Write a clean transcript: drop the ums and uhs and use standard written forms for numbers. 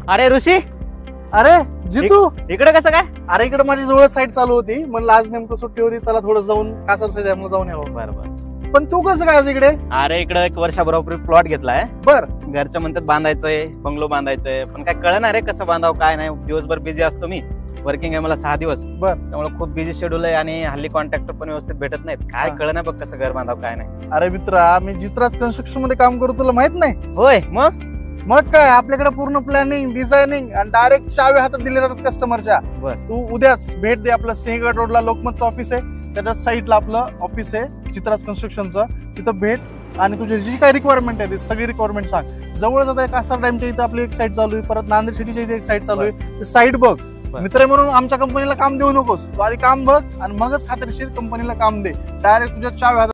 अरे ऋषी, अरे जितू, इकडे कसं काय? अरे इकडे माझी जवळ साईट चालू होती, म्हणलं आज नेमकं सुट्टी होती, चला थोडं जाऊन कासार साईड जाऊन यावं. बरोबर. पण तू कसं काय आज इकडे? अरे इकडे एक वर्षाबरोबर प्लॉट घेतलाय. बर. घरच्या म्हणतात बांधायचंय, बंगलो बांधायचंय, पण काय कळणार रे कसं बांधावं काय नाही. दिवसभर बिझी असतो मी, वर्किंग आहे मला 6 दिवस. बर. त्यामुळे खूप बिझी शेड्यूल आहे आणि हल्ली कॉन्ट्रॅक्टर पण व्यवस्थित भेटत नाहीत. काय कळणार बघ कसं घर बांधावं काय नाही. अरे मित्रा, मी जित्राज कन्स्ट्रक्शन मध्ये काम करतो, तुला माहित नाही? होय मग मग काय, आपल्याकडे पूर्ण प्लॅनिंग, डिझायनिंग आणि डायरेक्ट चावी हातात दिले जातात कस्टमरच्या. बर. तू उद्याच भेट दे. आपलं सिंहगड रोडला लोकमतचं ऑफिस आहे, त्याच्या साईडला आपलं ऑफिस आहे चित्राज कन्स्ट्रक्शनचं. तिथं भेट आणि तुझी जी काही रिक्वायरमेंट आहे ती सगळी रिक्वायरमेंट सांग. जवळ जात आहे कासार डॅमच्या इथं आपली एक साईट चालू आहे, परत नांदेड सिटीच्या इथे एक साईट चालू आहे. साईट बघ मित्र, म्हणून आमच्या कंपनीला काम देऊ नकोस. तू आधी काम बघ आणि मगच खात्रीशीर कंपनीला काम दे. डायरेक्ट तुझ्या चावी हातात